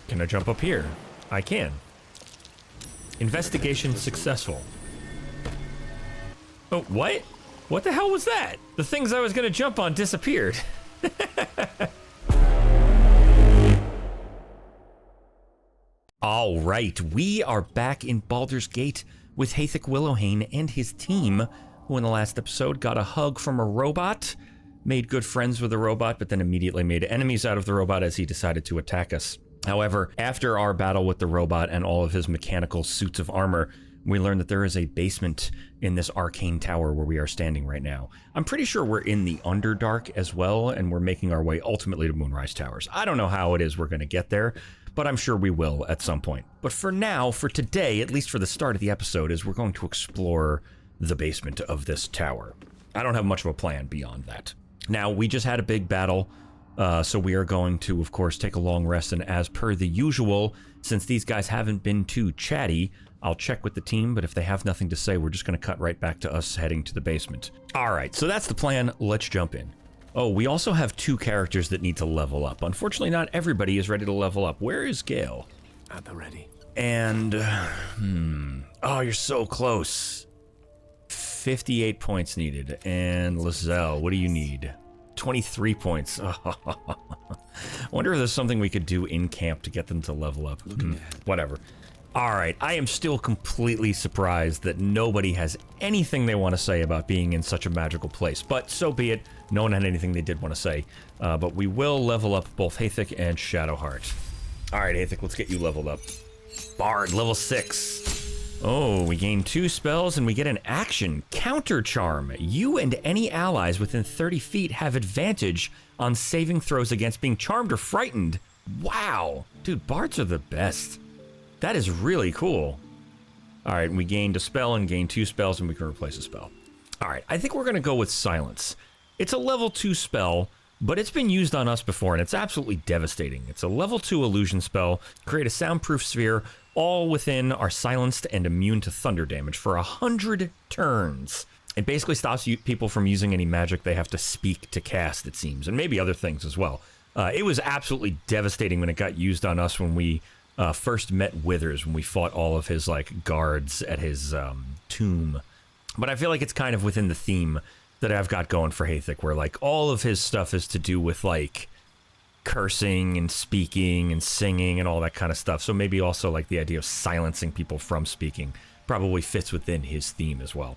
Can I jump up here? I can. Investigation successful. Oh, what? What the hell was that? The things I was gonna jump on disappeared. All right, we are back in Baldur's Gate with Hathik Willowhane and his team, who in the last episode got a hug from a robot, made good friends with the robot, but then immediately made enemies out of the robot as he decided to attack us. However, after our battle with the robot and all of his mechanical suits of armor, we learned that there is a basement in this arcane tower where we are standing right now. I'm pretty sure we're in the Underdark as well, and we're making our way ultimately to Moonrise Towers. I don't know how it is we're going to get there, but I'm sure we will at some point. But for now, for today, at least for the start of the episode, is we're going to explore the basement of this tower. I don't have much of a plan beyond that. Now, we just had a big battle, so we are going to, of course, take a long rest, and as per the usual, since these guys haven't been too chatty, I'll check with the team, but if they have nothing to say, we're just going to cut right back to us heading to the basement. All right, so that's the plan. Let's jump in. Oh, we also have 2 characters that need to level up. Unfortunately, not everybody is ready to level up. Where is Gale? At the ready. And, oh, you're so close. 58 points needed. And Lae'zel, what do you need? 23 points. I wonder if there's something we could do in camp to get them to level up. Whatever. All right, I am still completely surprised that nobody has anything they want to say about being in such a magical place, but so be it. No one had anything they did want to say, but we will level up both Hathik and Shadowheart. All right, Hathik, let's get you leveled up. Bard, level 6. Oh, we gain 2 spells and we get an action, Counter Charm. You and any allies within 30 feet have advantage on saving throws against being charmed or frightened. Wow, dude, bards are the best. That is really cool. All right, we gained a spell and gained 2 spells, and we can replace a spell. All right, I think we're going to go with Silence. It's a level 2 spell, but it's been used on us before, and it's absolutely devastating. It's a level 2 illusion spell. Create a soundproof sphere, all within are silenced and immune to thunder damage for 100 turns. It basically stops people from using any magic they have to speak to cast, it seems, and maybe other things as well. It was absolutely devastating when it got used on us when we first met Withers, when we fought all of his like guards at his tomb. But I feel like it's kind of within the theme that I've got going for Hathik, where like all of his stuff is to do with like cursing and speaking and singing and all that kind of stuff. So maybe also like the idea of silencing people from speaking probably fits within his theme as well.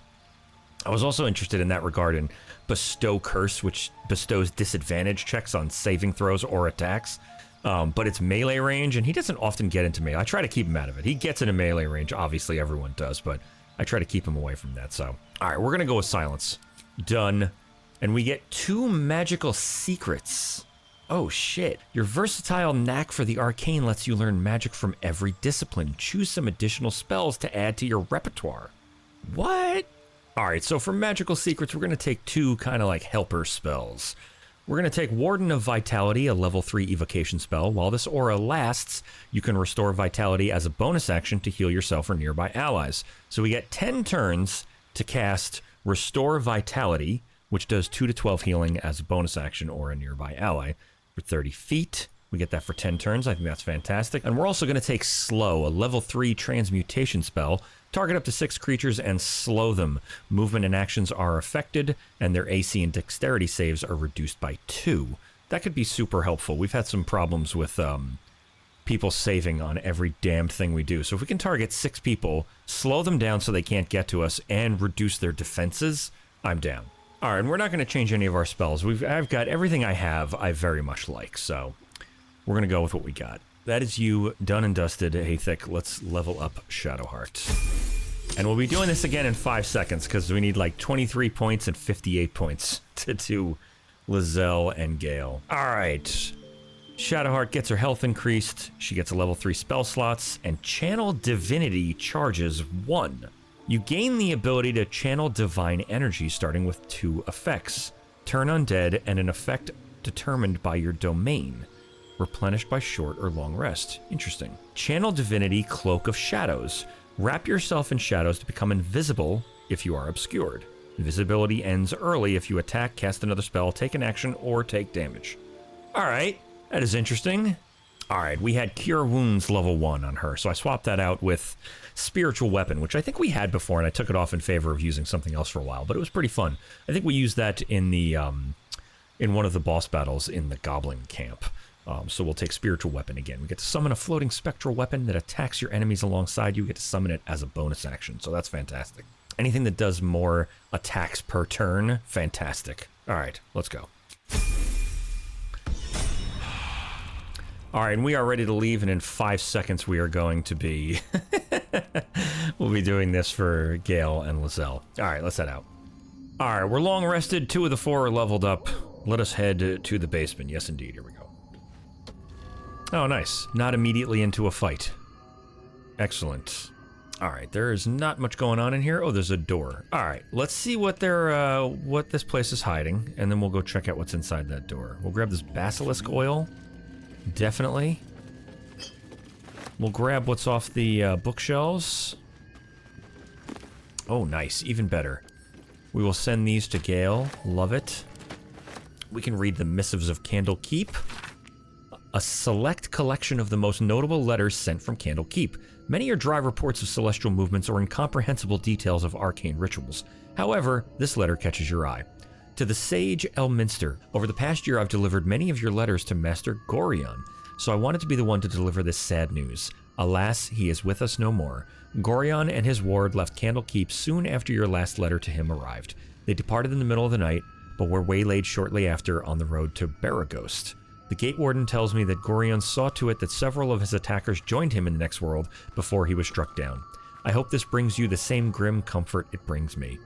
I was also interested in that regard in Bestow Curse, which bestows disadvantage checks on saving throws or attacks. But it's melee range, and he doesn't often get into melee. I try to keep him out of it. He gets into melee range, obviously everyone does, but I try to keep him away from that, so. All right, we're gonna go with Silence. Done. And we get 2 magical secrets. Oh shit. Your versatile knack for the arcane lets you learn magic from every discipline. Choose some additional spells to add to your repertoire. What? All right, so for magical secrets, we're gonna take 2 kind of like helper spells. We're going to take Warden of Vitality, a level 3 evocation spell. While this aura lasts, you can restore Vitality as a bonus action to heal yourself or nearby allies. So we get 10 turns to cast Restore Vitality, which does 2 to 12 healing as a bonus action or a nearby ally. For 30 feet, we get that for 10 turns. I think that's fantastic. And we're also going to take Slow, a level 3 transmutation spell. Target up to 6 creatures and slow them. Movement and actions are affected, and their AC and dexterity saves are reduced by 2. That could be super helpful. We've had some problems with people saving on every damned thing we do. So if we can target 6 people, slow them down so they can't get to us, and reduce their defenses, I'm down. All right, and we're not going to change any of our spells. I've got everything I have I very much like, so we're going to go with what we got. That is you done and dusted, Hathik. Let's level up Shadowheart. And we'll be doing this again in 5 seconds because we need like 23 points and 58 points to do Lae'zel and Gale. All right. Shadowheart gets her health increased. She gets a level 3 spell slots, and Channel Divinity charges 1. You gain the ability to channel divine energy starting with 2 effects. Turn Undead and an effect determined by your domain. Replenished by short or long rest. Interesting. Channel Divinity, Cloak of Shadows. Wrap yourself in shadows to become invisible if you are obscured. Invisibility ends early if you attack, cast another spell, take an action, or take damage. Alright, that is interesting. All right, we had Cure Wounds level 1 on her, so I swapped that out with Spiritual Weapon, which I think we had before, and I took it off in favor of using something else for a while, but it was pretty fun. I think we used that in the in one of the boss battles in the Goblin Camp. So we'll take Spiritual Weapon again. We get to summon a floating spectral weapon that attacks your enemies alongside you. We get to summon it as a bonus action, so that's fantastic. Anything that does more attacks per turn, fantastic. All right, let's go. All right, and we are ready to leave, and in 5 seconds we are going to be... we'll be doing this for Gale and Lae'zel. All right, let's head out. All right, we're long rested. 2 of the 4 are leveled up. Let us head to the basement. Yes, indeed. Here we go. Oh, nice. Not immediately into a fight. Excellent. All right, there is not much going on in here. Oh, there's a door. All right, let's see what what this place is hiding, and then we'll go check out what's inside that door. We'll grab this basilisk oil. Definitely. We'll grab what's off the bookshelves. Oh, nice. Even better. We will send these to Gale. Love it. We can read the Missives of Candlekeep. A select collection of the most notable letters sent from Candlekeep. Many are dry reports of celestial movements or incomprehensible details of arcane rituals. However, this letter catches your eye. To the sage Elminster, over the past year I've delivered many of your letters to Master Gorion, so I wanted to be the one to deliver this sad news. Alas, he is with us no more. Gorion and his ward left Candlekeep soon after your last letter to him arrived. They departed in the middle of the night, but were waylaid shortly after on the road to Baraghost. The Gate Warden tells me that Gorion saw to it that several of his attackers joined him in the next world before he was struck down. I hope this brings you the same grim comfort it brings me.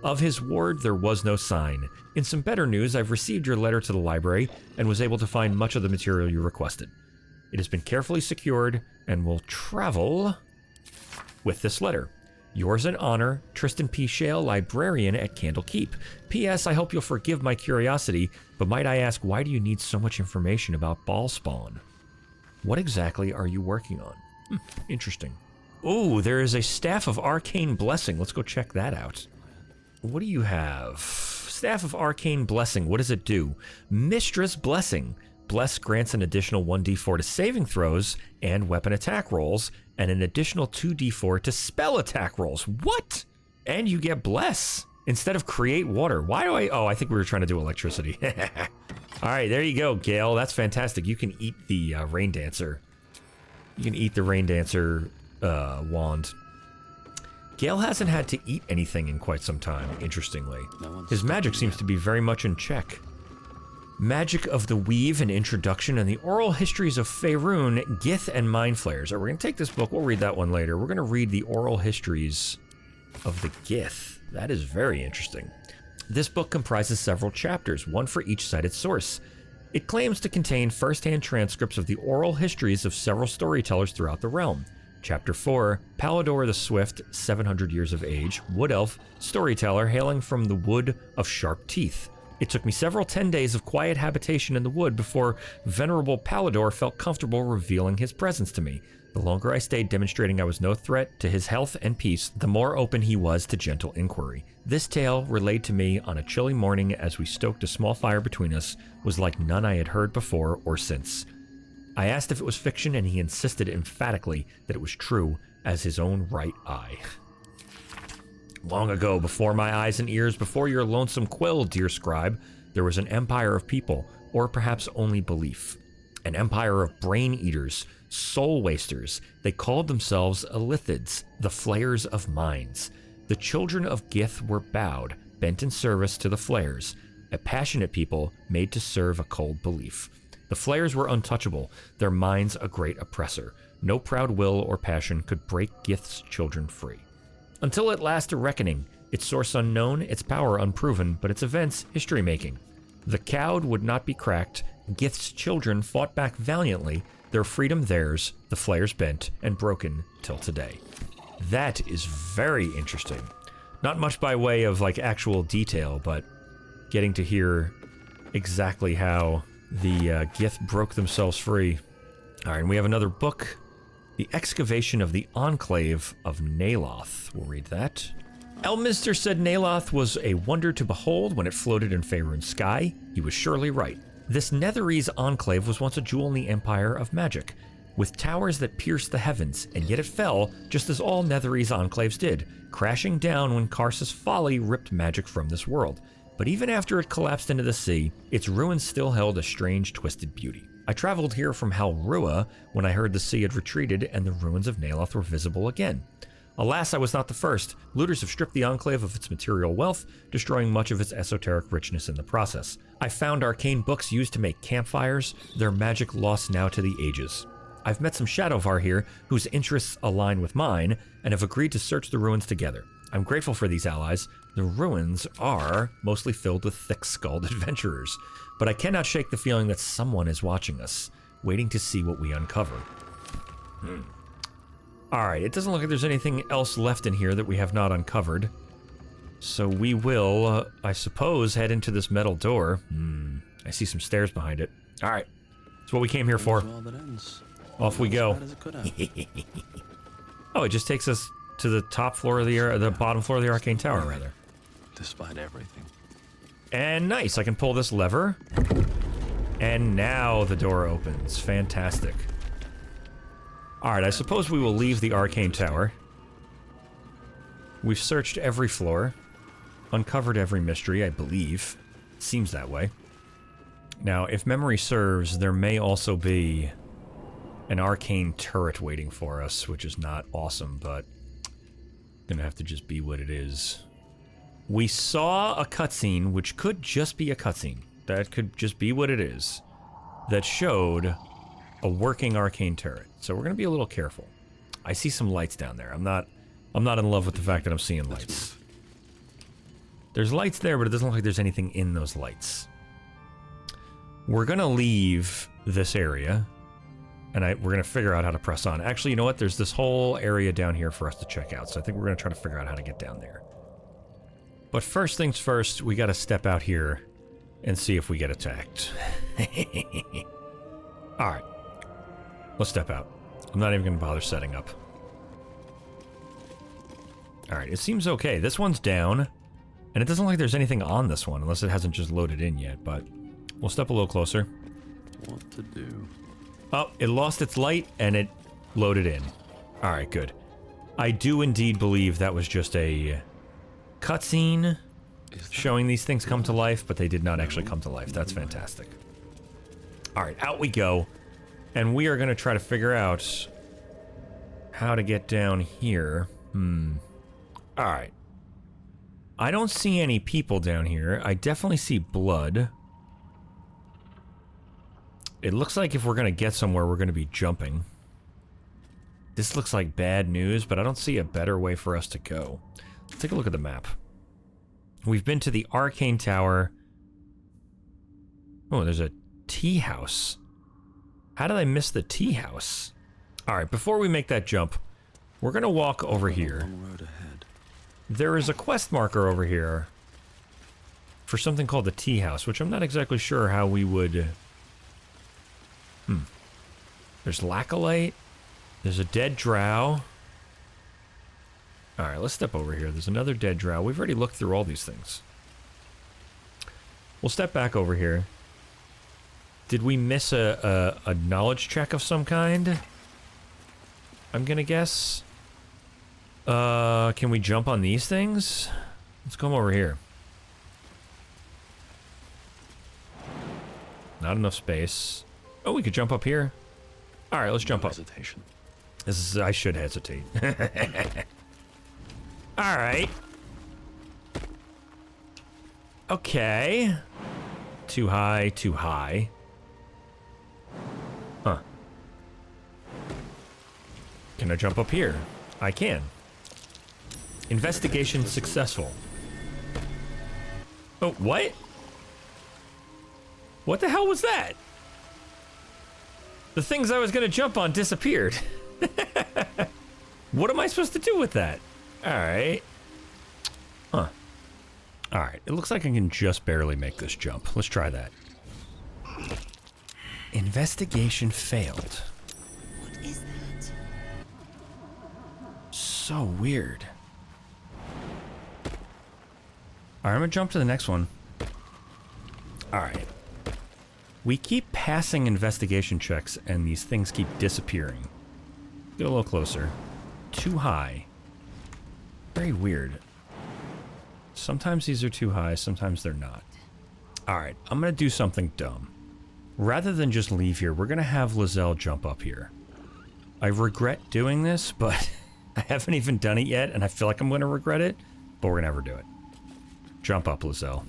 Of his ward, there was no sign. In some better news, I've received your letter to the library and was able to find much of the material you requested. It has been carefully secured and will travel with this letter. Yours in honor, Tristan P. Shale, librarian at Candlekeep. P.S. I hope you'll forgive my curiosity, but might I ask, why do you need so much information about Ballspawn? What exactly are you working on? Interesting. Ooh, there is a Staff of Arcane Blessing. Let's go check that out. What do you have? Staff of Arcane Blessing. What does it do? Mistress Blessing. Bless grants an additional 1d4 to saving throws and weapon attack rolls, and an additional 2d4 to spell attack rolls. What? And you get Bless instead of Create Water. Why do I... Oh, I think we were trying to do electricity. All right, there you go, Gale. That's fantastic. You can eat the Rain Dancer. You can eat the Rain Dancer wand. Gale hasn't had to eat anything in quite some time, interestingly. His magic seems to be very much in check. Magic of the Weave, an introduction, and the oral histories of Faerun, Gith, and Mind Flayers. We're going to take this book, we'll read that one later. We're going to read the oral histories of the Gith. That is very interesting. This book comprises several chapters, one for each cited source. It claims to contain first-hand transcripts of the oral histories of several storytellers throughout the realm. Chapter 4, Baldur the Swift, 700 years of age, wood elf, storyteller hailing from the Wood of Sharp Teeth. It took me several 10 days of quiet habitation in the wood before venerable Baldur felt comfortable revealing his presence to me. The longer I stayed demonstrating I was no threat to his health and peace, the more open he was to gentle inquiry. This tale, relayed to me on a chilly morning as we stoked a small fire between us, was like none I had heard before or since. I asked if it was fiction, and he insisted emphatically that it was true as his own right eye. Long ago, before my eyes and ears, before your lonesome quill, dear scribe, there was an empire of people, or perhaps only belief. An empire of brain-eaters, soul-wasters. They called themselves Illithids, the flayers of minds. The children of Gith were bowed, bent in service to the flayers, a passionate people made to serve a cold belief. The flayers were untouchable, their minds a great oppressor. No proud will or passion could break Gith's children free. Until at last a reckoning, its source unknown, its power unproven, but its events history-making. The cowed would not be cracked, Gith's children fought back valiantly, their freedom theirs, the flayers bent and broken till today. That is very interesting. Not much by way of like actual detail, but getting to hear exactly how the Gith broke themselves free. All right, and we have another book, The Excavation of the Enclave of Naloth. We'll read that. Elminster said Naloth was a wonder to behold when it floated in Faerun's sky. He was surely right. This Netherese enclave was once a jewel in the empire of magic, with towers that pierced the heavens, and yet it fell, just as all Netherese enclaves did, crashing down when Karsa's folly ripped magic from this world. But even after it collapsed into the sea, its ruins still held a strange, twisted beauty. I traveled here from Halrua when I heard the sea had retreated and the ruins of Neloth were visible again. Alas, I was not the first. Looters have stripped the enclave of its material wealth, destroying much of its esoteric richness in the process. I found arcane books used to make campfires, their magic lost now to the ages. I've met some Shadowheart here whose interests align with mine and have agreed to search the ruins together. I'm grateful for these allies. The ruins are mostly filled with thick-skulled adventurers, but I cannot shake the feeling that someone is watching us, waiting to see what we uncover. Alright, it doesn't look like there's anything else left in here that we have not uncovered. So we will, I suppose, head into this metal door. I see some stairs behind it. Alright, that's what we came here for. Off we go. Oh, it just takes us to the top floor of the bottom floor of the arcane tower, rather. Despite everything. And nice, I can pull this lever. And now the door opens. Fantastic. Alright, I suppose we will leave the arcane tower. We've searched every floor. Uncovered every mystery, I believe. Seems that way. Now, if memory serves, there may also be an arcane turret waiting for us, which is not awesome, but gonna have to just be what it is. We saw a cutscene, which could just be a cutscene. That could just be what it is. That showed a working arcane turret. So we're gonna be a little careful. I see some lights down there. I'm not in love with the fact that I'm seeing lights. There's lights there, but it doesn't look like there's anything in those lights. We're gonna leave this area, and we're gonna figure out how to press on. Actually, you know what? There's this whole area down here for us to check out, so I think we're gonna try to figure out how to get down there. But first things first, we gotta step out here and see if we get attacked. Alright. Let's step out. I'm not even gonna bother setting up. Alright, it seems okay. This one's down, and it doesn't look like there's anything on this one, unless it hasn't just loaded in yet, but we'll step a little closer. What to do? Oh, it lost its light, and it loaded in. Alright, good. I do indeed believe that was just a cutscene showing these things come to life, but they did not actually come to life. That's fantastic. Alright, out we go. And we are going to try to figure out how to get down here. Alright. I don't see any people down here. I definitely see blood. It looks like if we're going to get somewhere, we're going to be jumping. This looks like bad news, but I don't see a better way for us to go. Let's take a look at the map. We've been to the arcane tower. Oh, there's a Teahouse. How did I miss the Teahouse? Alright, before we make that jump, we're gonna walk over here. There is a quest marker over here for something called the Teahouse, which I'm not exactly sure how we would... There's Lae'zel. There's a dead drow. Alright, let's step over here. There's another dead drow. We've already looked through all these things. We'll step back over here. Did we miss a knowledge check of some kind? I'm gonna guess. Can we jump on these things? Let's come over here. Not enough space. Oh, we could jump up here. Alright, let's jump up. Hesitation. I should hesitate. Alright. Okay. Too high, too high. Huh. Can I jump up here? I can. Investigation successful. Oh, what? What the hell was that? The things I was gonna jump on disappeared. What am I supposed to do with that? Alright. Huh. Alright, it looks like I can just barely make this jump. Let's try that. Investigation failed. What is that? So weird. Alright, I'm gonna jump to the next one. Alright. We keep passing investigation checks and these things keep disappearing. Get a little closer. Too high. Very weird. Sometimes these are too high, sometimes they're not. Alright, I'm gonna do something dumb. Rather than just leave here, we're gonna have Lae'zel jump up here. I regret doing this, but I haven't even done it yet, and I feel like I'm gonna regret it, but we're gonna have her do it. Jump up, Lae'zel.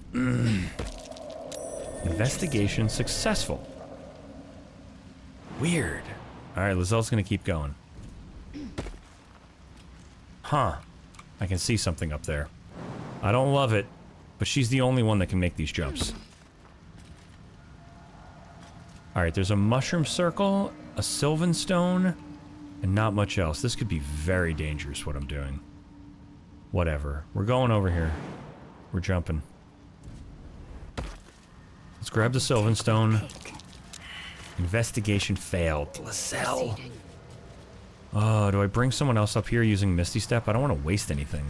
Investigation successful. Weird. Alright, Lae'zel's gonna keep going. Huh. I can see something up there. I don't love it, but she's the only one that can make these jumps. Alright, there's a mushroom circle, a sylvan stone, and not much else. This could be very dangerous, what I'm doing. Whatever. We're going over here. We're jumping. Let's grab the sylvan stone. Investigation failed. Lae'zel. Oh, do I bring someone else up here using Misty Step? I don't want to waste anything.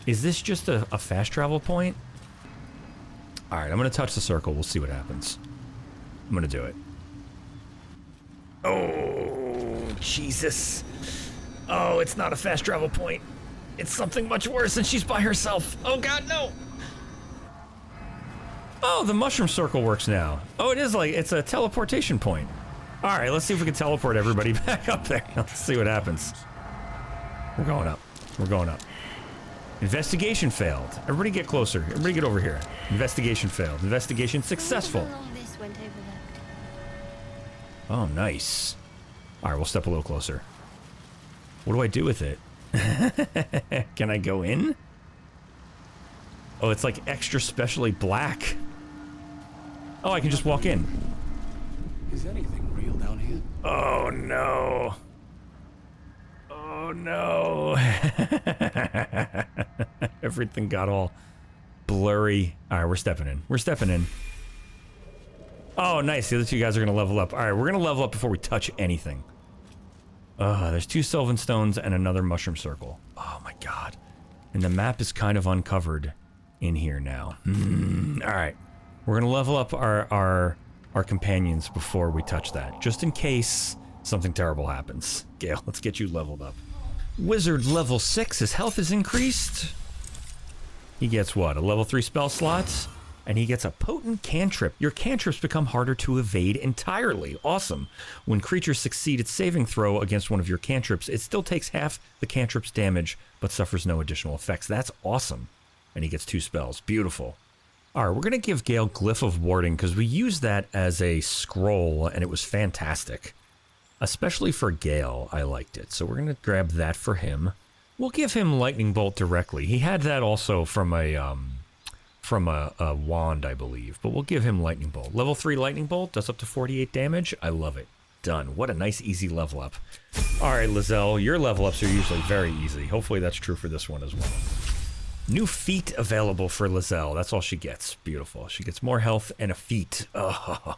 Is this just a fast travel point? Alright, I'm going to touch the circle. We'll see what happens. I'm going to do it. Oh, Jesus. Oh, it's not a fast travel point. It's something much worse and she's by herself. Oh god, no! Oh, the mushroom circle works now. Oh, it is like, it's a teleportation point. Alright, let's see if we can teleport everybody back up there. Let's see what happens. We're going up. We're going up. Investigation failed. Everybody get closer. Everybody get over here. Investigation failed. Investigation successful. Oh, nice. Alright, we'll step a little closer. What do I do with it? Can I go in? Oh, it's like extra specially black. Oh, I can just walk in. Is anything real down here? Oh, no. Oh, no. Everything got all blurry. Alright, we're stepping in. We're stepping in. Oh, nice. The other two guys are going to level up. Alright, we're going to level up before we touch anything. There's 2 sylvan stones and another mushroom circle. Oh, my god. And the map is kind of uncovered in here now. Alright. We're going to level up our companions before we touch that. Just in case something terrible happens. Gale, let's get you leveled up. Wizard level 6, his health is increased. He gets what? A level 3 spell slot? And he gets a potent cantrip. Your cantrips become harder to evade entirely. Awesome. When creatures succeed its saving throw against one of your cantrips, it still takes half the cantrip's damage, but suffers no additional effects. That's awesome. And he gets 2 spells. Beautiful. Alright, we're going to give Gale Glyph of Warding, because we used that as a scroll, and it was fantastic. Especially for Gale, I liked it. So we're going to grab that for him. We'll give him Lightning Bolt directly. He had that also from a wand, I believe. But we'll give him Lightning Bolt. Level 3 Lightning Bolt does up to 48 damage. I love it. Done. What a nice, easy level up. Alright, Lae'zel, your level ups are usually very easy. Hopefully that's true for this one as well. New feat available for Lae'zel. That's all she gets. Beautiful. She gets more health and a feat. Oh.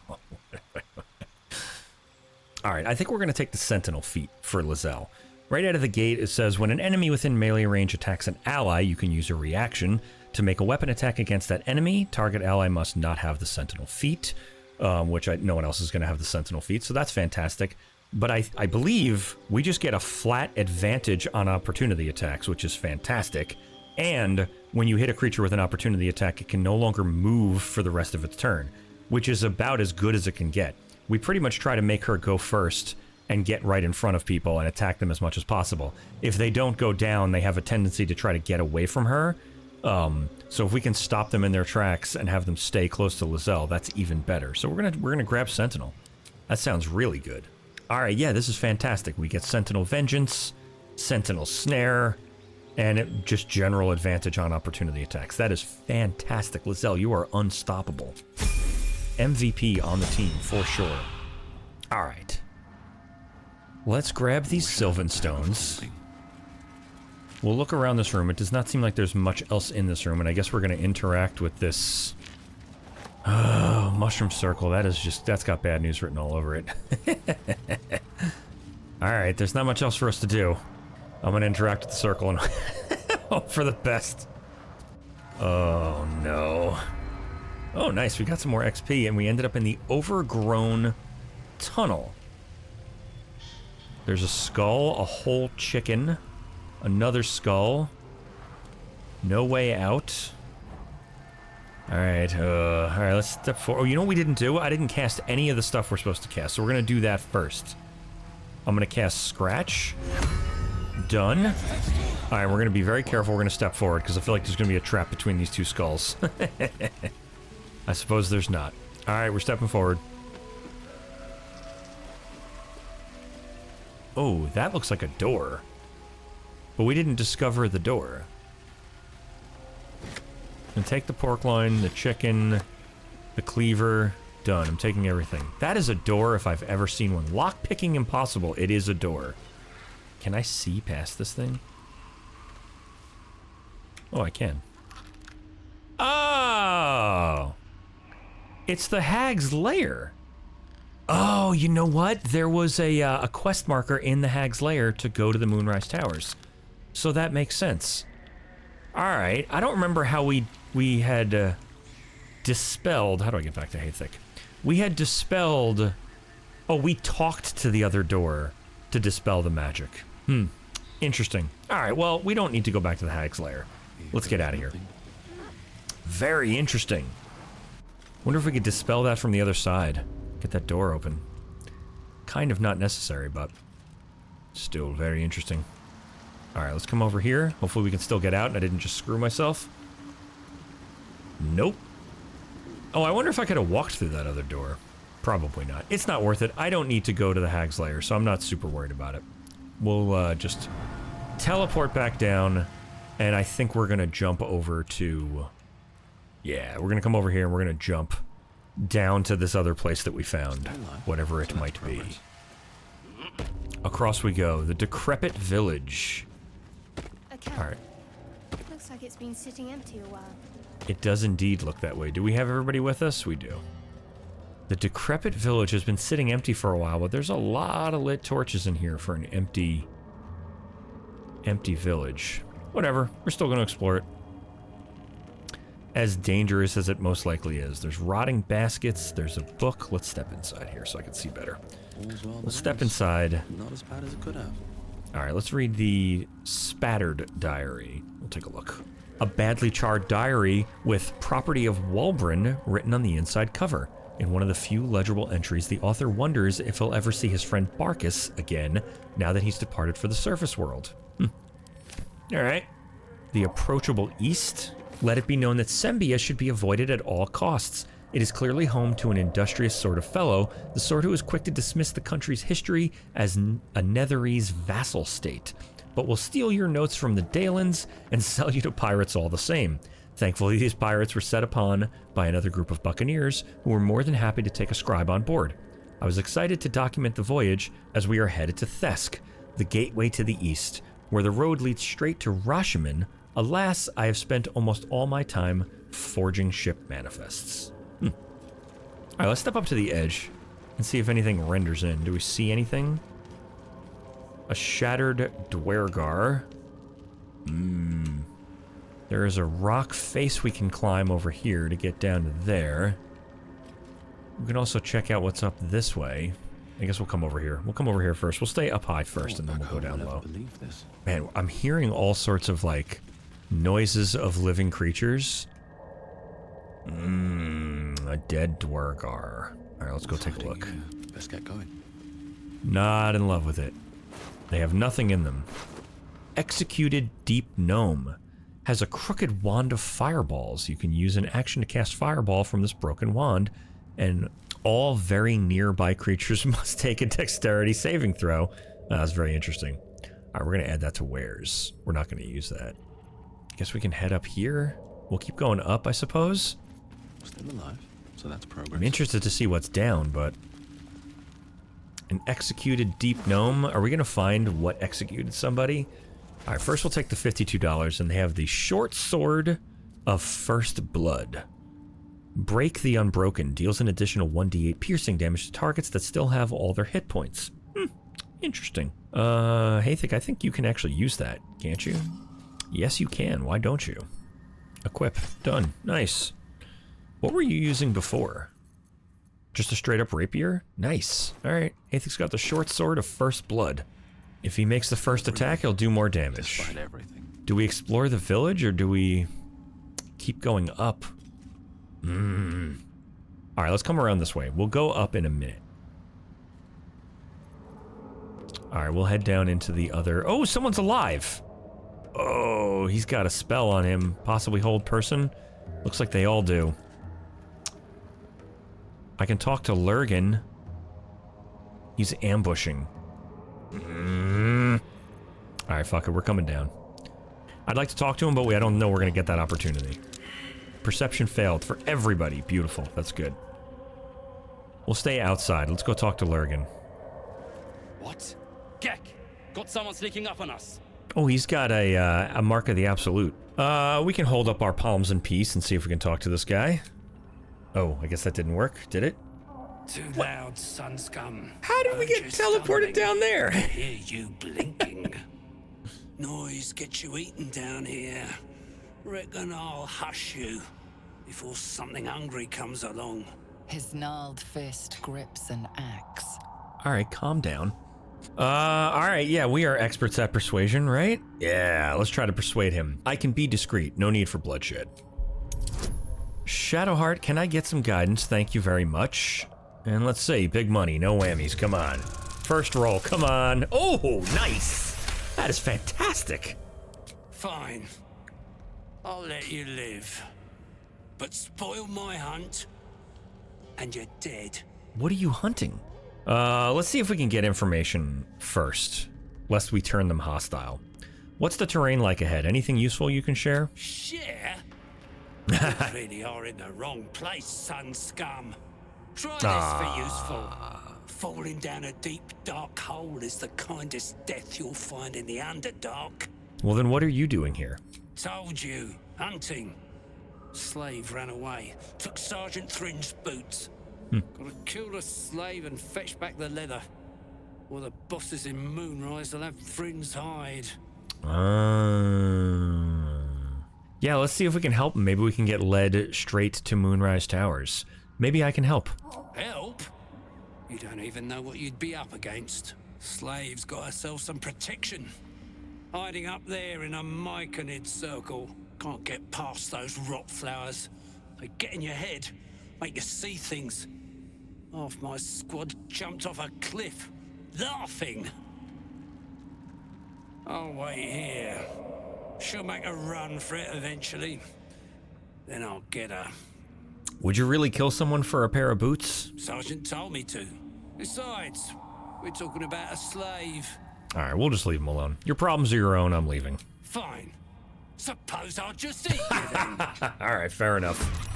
Alright, I think we're going to take the Sentinel feat for Lae'zel. Right out of the gate, it says, when an enemy within melee range attacks an ally, you can use a reaction to make a weapon attack against that enemy. Target ally must not have the Sentinel feat, which no one else is going to have the Sentinel feat, so that's fantastic. But I believe we just get a flat advantage on opportunity attacks, which is fantastic. And when you hit a creature with an opportunity attack, it can no longer move for the rest of its turn, which is about as good as it can get. We pretty much try to make her go first and get right in front of people and attack them as much as possible. If they don't go down, they have a tendency to try to get away from her. So if we can stop them in their tracks and have them stay close to Lae'zel, that's even better. So we're gonna grab Sentinel. That sounds really good. All right, yeah, this is fantastic. We get Sentinel Vengeance, Sentinel Snare, and just general advantage on opportunity attacks. That is fantastic. Lae'zel, you are unstoppable. MVP on the team, for sure. All right. Let's grab these Sylvan Stones. We'll look around this room. It does not seem like there's much else in this room, and I guess we're going to interact with this... Oh, Mushroom Circle. That's got bad news written all over it. Alright, there's not much else for us to do. I'm going to interact with the circle and hope for the best. Oh, no. Oh, nice. We got some more XP, and we ended up in the overgrown tunnel. There's a skull, a whole chicken, another skull. No way out. Alright, let's step forward. Oh, you know what we didn't do? I didn't cast any of the stuff we're supposed to cast, so we're gonna do that first. I'm gonna cast Scratch. Done. Alright, we're gonna be very careful. We're gonna step forward, because I feel like there's gonna be a trap between these two skulls. I suppose there's not. Alright, we're stepping forward. Oh, that looks like a door. But we didn't discover the door. And take the pork loin, the chicken, the cleaver. Done. I'm taking everything. That is a door if I've ever seen one. Lock-picking impossible. It is a door. Can I see past this thing? Oh, I can. Oh! It's the Hag's Lair. Oh, you know what? There was a quest marker in the Hag's Lair to go to the Moonrise Towers. So that makes sense. Alright, I don't remember how we had dispelled... How do I get back to Hathik? We had dispelled... Oh, we talked to the other door to dispel the magic. Interesting. Alright, well, we don't need to go back to the Hag's Lair. Let's get out of here. Very interesting. Wonder if we could dispel that from the other side. Get that door open. Kind of not necessary, but still very interesting. Alright, let's come over here. Hopefully we can still get out and I didn't just screw myself. Nope. Oh, I wonder if I could have walked through that other door. Probably not. It's not worth it. I don't need to go to the Hag's Lair, so I'm not super worried about it. We'll just teleport back down, and I think we're gonna jump over to... Yeah, we're gonna come over here and we're gonna jump down to this other place that we found, whatever it might be. Across we go. The Decrepit Village. Alright. Looks like it's been sitting empty a while. It does indeed look that way. Do we have everybody with us? We do. The Decrepit Village has been sitting empty for a while, but there's a lot of lit torches in here for an empty village. Whatever. We're still going to explore it. As dangerous as it most likely is. There's rotting baskets. There's a book. Let's step inside here so I can see better. We'll step inside. Not as bad as it could have. Alright, let's read the Spattered Diary. We'll take a look. A badly charred diary with property of Walbrin written on the inside cover. In one of the few legible entries, the author wonders if he'll ever see his friend Barkus again, now that he's departed for the surface world. Alright. The Approachable East. Let it be known that Sembia should be avoided at all costs. It is clearly home to an industrious sort of fellow, the sort who is quick to dismiss the country's history as a Nethery's vassal state, but will steal your notes from the Dalens and sell you to pirates all the same. Thankfully, these pirates were set upon by another group of buccaneers who were more than happy to take a scribe on board. I was excited to document the voyage as we are headed to Thesk, the gateway to the east, where the road leads straight to Rashiman. Alas, I have spent almost all my time forging ship manifests. Alright, let's step up to the edge and see if anything renders in. Do we see anything? A shattered Duergar. There is a rock face we can climb over here to get down to there. We can also check out what's up this way. I guess we'll come over here. We'll come over here first. We'll stay up high first and then we'll go down low. Man, I'm hearing all sorts of, like, noises of living creatures. A dead Duergar. Alright, let's go take a look. Let's get going. Not in love with it. They have nothing in them. Executed Deep Gnome has a crooked wand of fireballs. You can use an action to cast fireball from this broken wand, and all very nearby creatures must take a dexterity saving throw. That's very interesting. Alright, we're gonna add that to wares. We're not gonna use that. Guess we can head up here. We'll keep going up, I suppose. Still alive, so that's progress. I'm interested to see what's down, but... An executed Deep Gnome. Are we gonna find what executed somebody? Alright, first we'll take the $52, and they have the Short Sword of First Blood. Break the Unbroken. Deals an additional 1d8 piercing damage to targets that still have all their hit points. Interesting. Hathik, I think you can actually use that, can't you? Yes, you can. Why don't you? Equip. Done. Nice. What were you using before? Just a straight up rapier? Nice. Alright, Hathik's got the short sword of first blood. If he makes the first attack, he'll do more damage. Despite everything. Do we explore the village, or do we keep going up? Alright, let's come around this way. We'll go up in a minute. Alright, we'll head down into the other... Oh, someone's alive! Oh, he's got a spell on him. Possibly hold person. Looks like they all do. I can talk to Lurgan. He's ambushing. Alright, fuck it. We're coming down. I'd like to talk to him, but I don't know we're gonna get that opportunity. Perception failed for everybody. Beautiful. That's good. We'll stay outside. Let's go talk to Lurgan. What? Gek! Got someone sneaking up on us. Oh, he's got a Mark of the Absolute. We can hold up our palms in peace and see if we can talk to this guy. Oh, I guess that didn't work, did it? Too loud, sun scum. How did we get teleported down there? I hear you blinking. Noise gets you eaten down here. Reckon I'll hush you before something hungry comes along. His gnarled fist grips an axe. Alright, calm down. Alright, yeah, we are experts at persuasion, right? Yeah, let's try to persuade him. I can be discreet, no need for bloodshed. Shadowheart, can I get some guidance? Thank you very much. And let's see, big money, no whammies, come on. First roll, come on. Oh, nice! That is fantastic. Fine. I'll let you live. But spoil my hunt, and you're dead. What are you hunting? Let's see if we can get information first, lest we turn them hostile. What's the terrain like ahead? Anything useful you can share? Share? You really are in the wrong place, sun scum. Try this for useful. Falling down a deep, dark hole is the kindest death you'll find in the Underdark. Well, then what are you doing here? Told you. Hunting. Slave ran away. Took Sergeant Thringe's boots. Gotta kill the slave and fetch back the leather. Or the bosses in Moonrise will have Thringe's hide. Yeah, let's see if we can help him. Maybe we can get led straight to Moonrise Towers. Maybe I can help. Help? You don't even know what you'd be up against. Slave's got herself some protection. Hiding up there in a myconid circle. Can't get past those rot flowers. They get in your head, make you see things. Half my squad jumped off a cliff, laughing. I'll wait here. She'll make a run for it eventually. Then I'll get her. Would you really kill someone for a pair of boots? Sergeant told me to. Besides, we're talking about a slave. Alright, we'll just leave him alone. Your problems are your own, I'm leaving. Fine. Suppose I'll just eat you then. Alright, fair enough.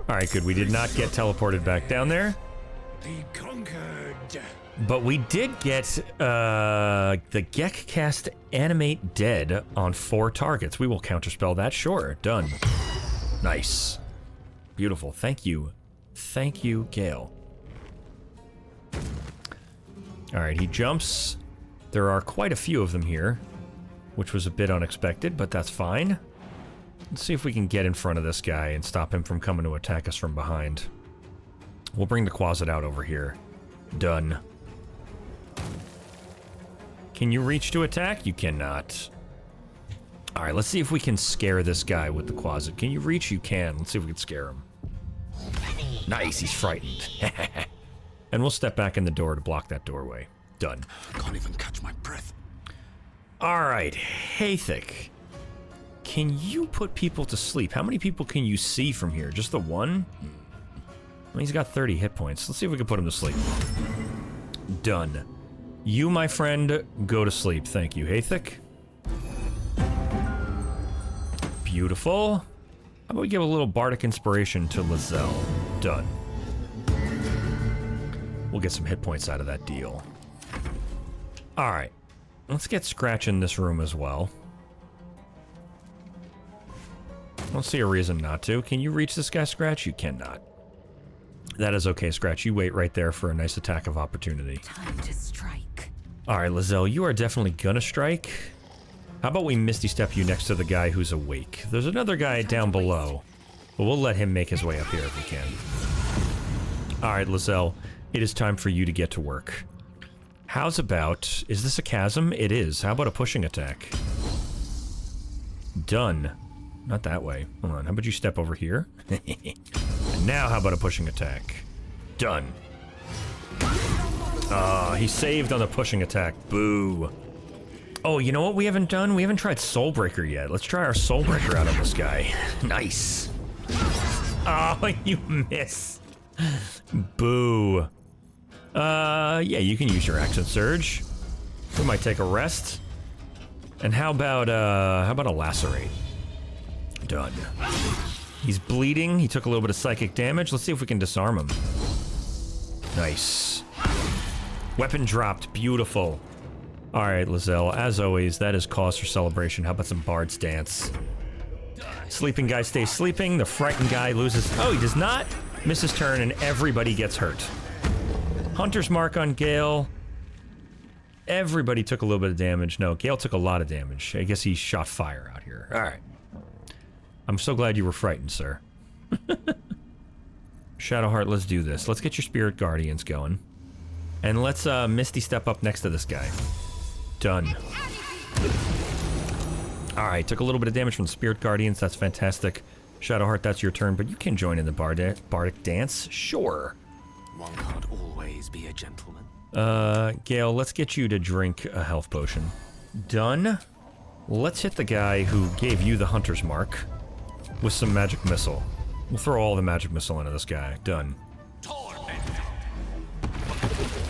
Alright, good. We did not get teleported back down there. Be conquered. But we did get the Gek cast Animate Dead on 4 targets. We will counterspell that, sure. Done. Nice. Beautiful. Thank you. Thank you, Gale. Alright, he jumps. There are quite a few of them here, which was a bit unexpected, but that's fine. Let's see if we can get in front of this guy and stop him from coming to attack us from behind. We'll bring the closet out over here. Done. Can you reach to attack? You cannot. Alright, let's see if we can scare this guy with the closet. Can you reach? You can. Let's see if we can scare him. Nice, he's frightened. And we'll step back in the door to block that doorway. Done. I can't even catch my breath. Alright, Hathik. Can you put people to sleep? How many people can you see from here? Just the one? Well, he's got 30 hit points. Let's see if we can put him to sleep. Done. You, my friend, go to sleep. Thank you, Hathik. Beautiful. How about we give a little bardic inspiration to Lae'zel? Done. We'll get some hit points out of that deal. Alright. Let's get Scratch in this room as well. I don't see a reason not to. Can you reach this guy, Scratch? You cannot. That is okay, Scratch. You wait right there for a nice attack of opportunity. Time to strike. Alright, Lae'zel, you are definitely gonna strike. How about we Misty Step you next to the guy who's awake? There's another guy down below. But we'll let him make his way up here if we can. Alright, Lae'zel, it is time for you to get to work. How's about... Is this a chasm? It is. How about a pushing attack? Done. Not that way. Hold on, how about you step over here? And now how about a pushing attack? Done. He saved on the pushing attack. Boo. Oh, you know what we haven't done? We haven't tried Soulbreaker yet. Let's try our Soulbreaker out on this guy. Nice. Oh, you miss. Boo. Yeah, you can use your Action Surge. We might take a rest. And how about a Lacerate? Done. He's bleeding. He took a little bit of psychic damage. Let's see if we can disarm him. Nice. Weapon dropped. Beautiful. Alright, Lae'zel, as always, that is cause for celebration. How about some Bard's Dance? Sleeping guy stays sleeping. The frightened guy loses... Oh, he does not! Misses turn and everybody gets hurt. Hunter's Mark on Gale. Everybody took a little bit of damage. No, Gale took a lot of damage. I guess he shot fire out here. Alright. I'm so glad you were frightened, sir. Shadowheart, let's do this. Let's get your Spirit Guardians going. And let's Misty step up next to this guy. Done. Alright, took a little bit of damage from the Spirit Guardians. That's fantastic. Shadowheart, that's your turn, but you can join in the Bardic Dance. Sure. One can't always be a gentleman. Gale, let's get you to drink a health potion. Done. Let's hit the guy who gave you the Hunter's Mark with some Magic Missile. We'll throw all the Magic Missile into this guy. Done.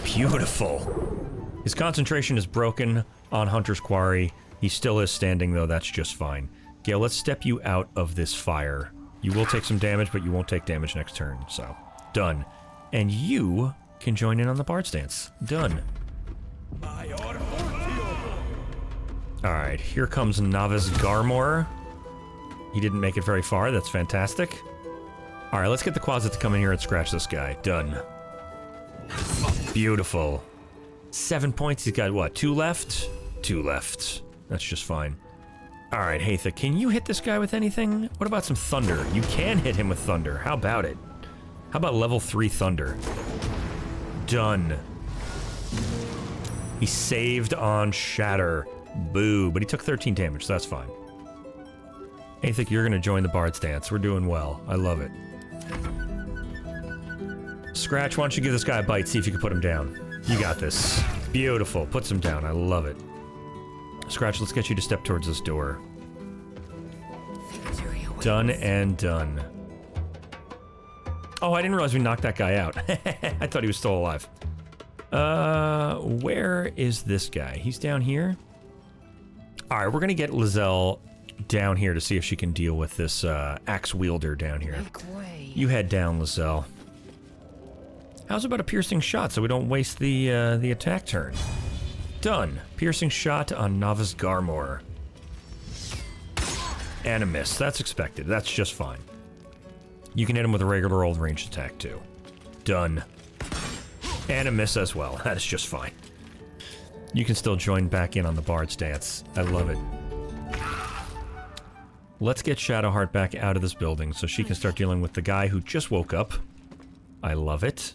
Beautiful. His concentration is broken on Hunter's Quarry. He still is standing, though. That's just fine. Gale, let's step you out of this fire. You will take some damage, but you won't take damage next turn, so... Done. And you can join in on the Bard's Dance. Done. Alright, here comes Novice Garmor. He didn't make it very far. That's fantastic. Alright, let's get the Quasit to come in here and scratch this guy. Done. Beautiful. 7 points. He's got, what, 2 left? 2 left. That's just fine. Alright, Hathik, can you hit this guy with anything? What about some thunder? You can hit him with thunder. How about it? How about level 3 thunder? Done. He saved on Shatter. Boo. But he took 13 damage, so that's fine. Hathik, you're gonna join the Bard's Dance. We're doing well. I love it. Scratch, why don't you give this guy a bite, see if you can put him down. You got this. Beautiful. Puts him down. I love it. Scratch, let's get you to step towards this door. Done and done. Oh, I didn't realize we knocked that guy out. I thought he was still alive. Where is this guy? He's down here? Alright, we're gonna get Lae'zel down here to see if she can deal with this, axe wielder down here. You head down, Lae'zel. How's about a piercing shot so we don't waste the attack turn? Done. Piercing shot on Novice Garmor. And a miss. That's expected. That's just fine. You can hit him with a regular old ranged attack, too. Done. And a miss as well. That is just fine. You can still join back in on the Bard's Dance. I love it. Let's get Shadowheart back out of this building so she can start dealing with the guy who just woke up. I love it.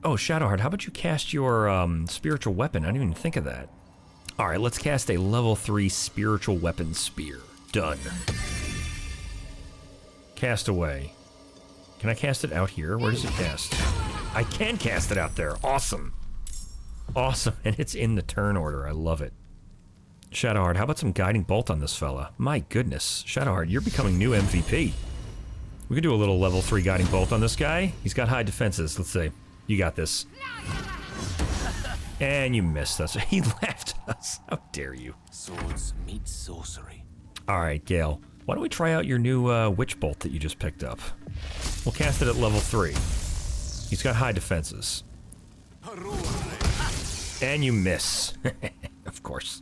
Oh, Shadowheart, how about you cast your, spiritual weapon? I didn't even think of that. Alright, let's cast a level 3 spiritual weapon spear. Done. Cast away. Can I cast it out here? Where does it cast? I can cast it out there. Awesome. Awesome, and it's in the turn order. I love it. Shadowheart, how about some guiding bolt on this fella? My goodness. Shadowheart, you're becoming new MVP. We could do a little level 3 guiding bolt on this guy. He's got high defenses. Let's see. You got this. And you missed us. He left us. How dare you? Swords meet sorcery. Alright, Gale. Why don't we try out your new witch bolt that you just picked up? We'll cast it at level 3. He's got high defenses. And you miss. Of course.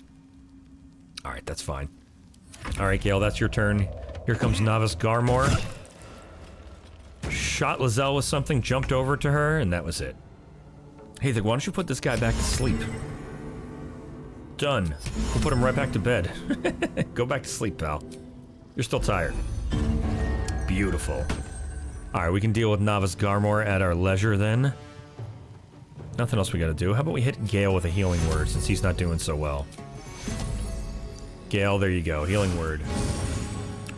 Alright, that's fine. Alright, Gale, that's your turn. Here comes Novice Garmor. Shot Lae'zel with something, jumped over to her, and that was it. Hey, why don't you put this guy back to sleep? Done. We'll put him right back to bed. Go back to sleep, pal. You're still tired. Beautiful. Alright, we can deal with Novice Garmor at our leisure then. Nothing else we gotta do. How about we hit Gale with a healing word since he's not doing so well? Gale, there you go. Healing word.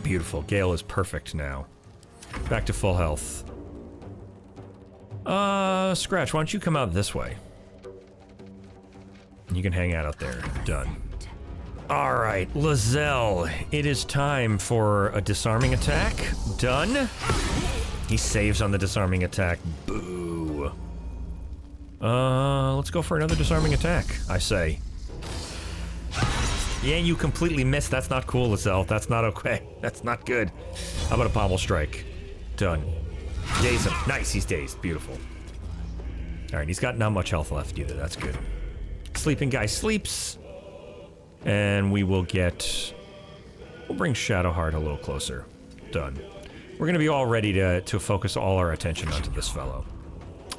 Beautiful. Gale is perfect now. Back to full health. Scratch, why don't you come out this way? You can hang out there. Done. Alright, Lae'zel. It is time for a disarming attack. Done. He saves on the disarming attack. Boo. Let's go for another disarming attack, I say. Yeah, you completely missed. That's not cool, Lae'zel. That's not okay. That's not good. How about a pommel strike? Done. Daze him. Nice, he's dazed. Beautiful. Alright, he's got not much health left either. That's good. Sleeping guy sleeps. And we will get... We'll bring Shadowheart a little closer. Done. We're going to be all ready to focus all our attention onto this fellow.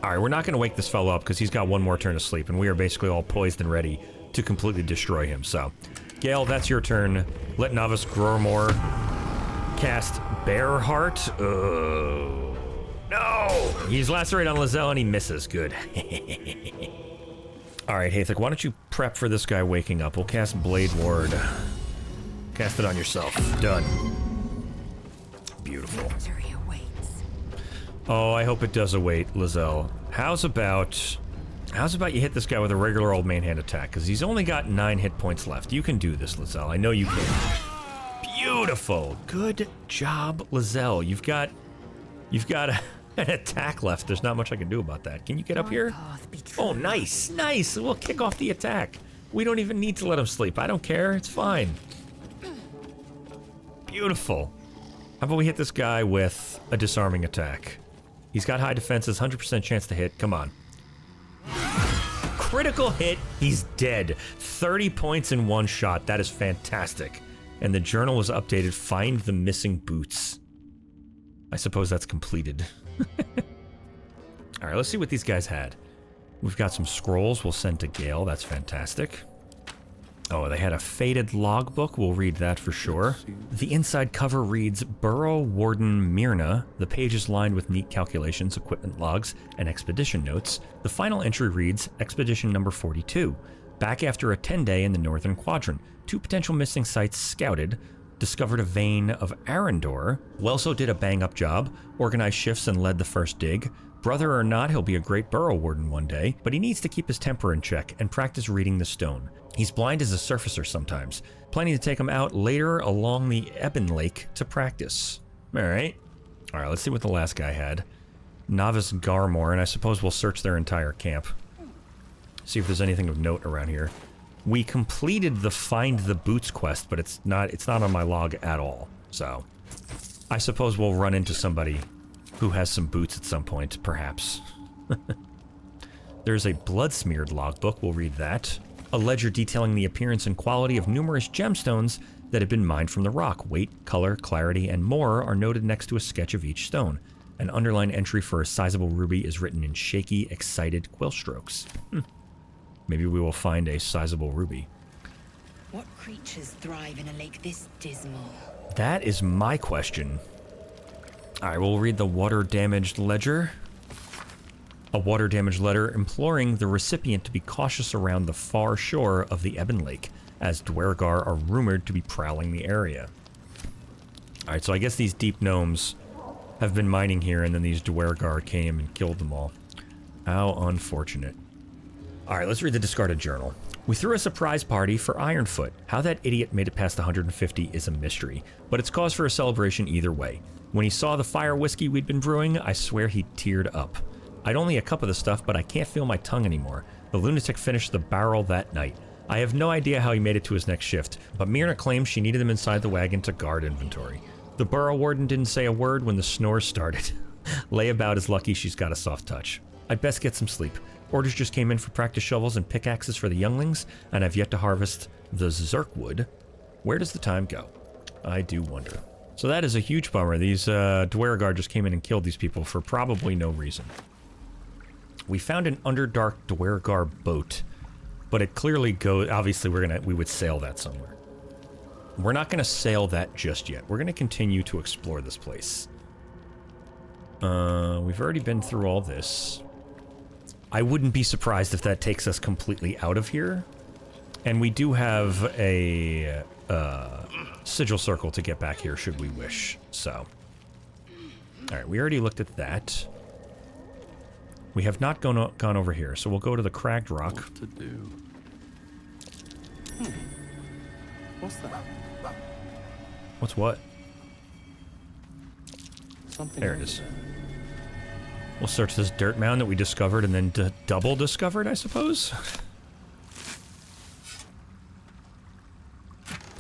Alright, we're not going to wake this fellow up because he's got one more turn of sleep, and we are basically all poised and ready to completely destroy him. So, Gale, that's your turn. Let Novice Garmor cast Bearheart. No! He's lacerated on Lae'zel and he misses. Good. Alright, Hathik, why don't you prep for this guy waking up? We'll cast Blade Ward. Cast it on yourself. Done. Beautiful. Oh, I hope it does await, Lae'zel. How's about you hit this guy with a regular old main hand attack? Because he's only got 9 hit points left. You can do this, Lae'zel. I know you can. Beautiful. Good job, Lae'zel. You've got an attack left. There's not much I can do about that. Can you get up here? Oh, nice. Nice. We'll kick off the attack. We don't even need to let him sleep. I don't care. It's fine. Beautiful. How about we hit this guy with a disarming attack? He's got high defenses, 100% chance to hit. Come on. Critical hit. He's dead. 30 points in one shot. That is fantastic. And the journal was updated. Find the missing boots. I suppose that's completed. Alright, let's see what these guys had. We've got some scrolls we'll send to Gale. That's fantastic. Oh, they had a faded logbook. We'll read that for sure. The inside cover reads, Burrow Warden Myrna. The page is lined with neat calculations, equipment logs, and expedition notes. The final entry reads, Expedition number 42. Back after a 10-day in the northern quadrant. 2 potential missing sites scouted. Discovered a vein of Arendor. Welso did a bang-up job. Organized shifts and led the first dig. Brother or not, he'll be a great burrow warden one day, but he needs to keep his temper in check and practice reading the stone. He's blind as a surfacer sometimes. Planning to take him out later along the Ebon Lake to practice. Alright, let's see what the last guy had. Novice Garmor, and I suppose we'll search their entire camp. See if there's anything of note around here. We completed the Find the Boots quest, but it's not on my log at all. So, I suppose we'll run into somebody who has some boots at some point, perhaps. There's a blood-smeared logbook, we'll read that. A ledger detailing the appearance and quality of numerous gemstones that have been mined from the rock. Weight, color, clarity, and more are noted next to a sketch of each stone. An underlined entry for a sizable ruby is written in shaky, excited quill strokes. Maybe we will find a sizable ruby. What creatures thrive in a lake this dismal? That is my question. Alright, we'll read the water-damaged ledger. A water-damaged letter imploring the recipient to be cautious around the far shore of the Ebon Lake, as Duergar are rumored to be prowling the area. Alright, so I guess these deep gnomes have been mining here, and then these Duergar came and killed them all. How unfortunate. Alright, let's read the discarded journal. We threw a surprise party for Ironfoot. How that idiot made it past 150 is a mystery, but it's cause for a celebration either way. When he saw the fire whiskey we'd been brewing, I swear he teared up. I'd only a cup of the stuff, but I can't feel my tongue anymore. The lunatic finished the barrel that night. I have no idea how he made it to his next shift, but Myrna claims she needed him inside the wagon to guard inventory. The burrow warden didn't say a word when the snores started. Layabout is lucky she's got a soft touch. I'd best get some sleep. Orders just came in for practice shovels and pickaxes for the younglings, and I've yet to harvest the Zerkwood. Where does the time go? I do wonder. So that is a huge bummer. These Duergar just came in and killed these people for probably no reason. We found an Underdark Duergar boat, but it clearly goes... Obviously, we would sail that somewhere. We're not going to sail that just yet. We're going to continue to explore this place. We've already been through all this. I wouldn't be surprised if that takes us completely out of here. And we do have a sigil circle to get back here should we wish, so. Alright, we already looked at that. We have not gone over here, so we'll go to the cracked rock. What to do? What's that? What's what? Something. There it is. We'll search this dirt mound that we discovered and then double discovered, I suppose?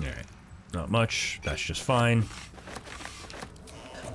Alright. Not much. That's just fine.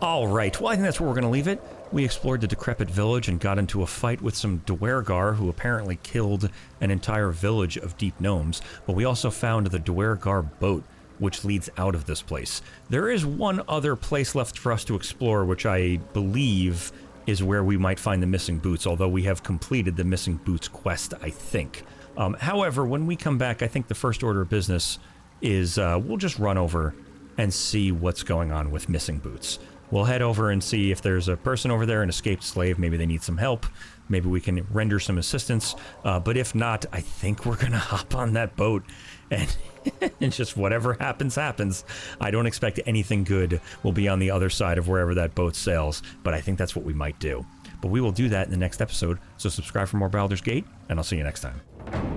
Alright, well I think that's where we're gonna leave it. We explored the Decrepit village and got into a fight with some Duergar who apparently killed an entire village of deep gnomes, but we also found the Duergar boat, which leads out of this place. There is one other place left for us to explore, which I believe is where we might find the missing boots, although we have completed the missing boots quest, I think. However, when we come back, I think the first order of business is we'll just run over and see what's going on with missing boots. We'll head over and see if there's a person over there, an escaped slave. Maybe they need some help. Maybe we can render some assistance. But if not, I think we're going to hop on that boat and, and just whatever happens, happens. I don't expect anything good will be on the other side of wherever that boat sails, but I think that's what we might do. But we will do that in the next episode, so subscribe for more Baldur's Gate, and I'll see you next time.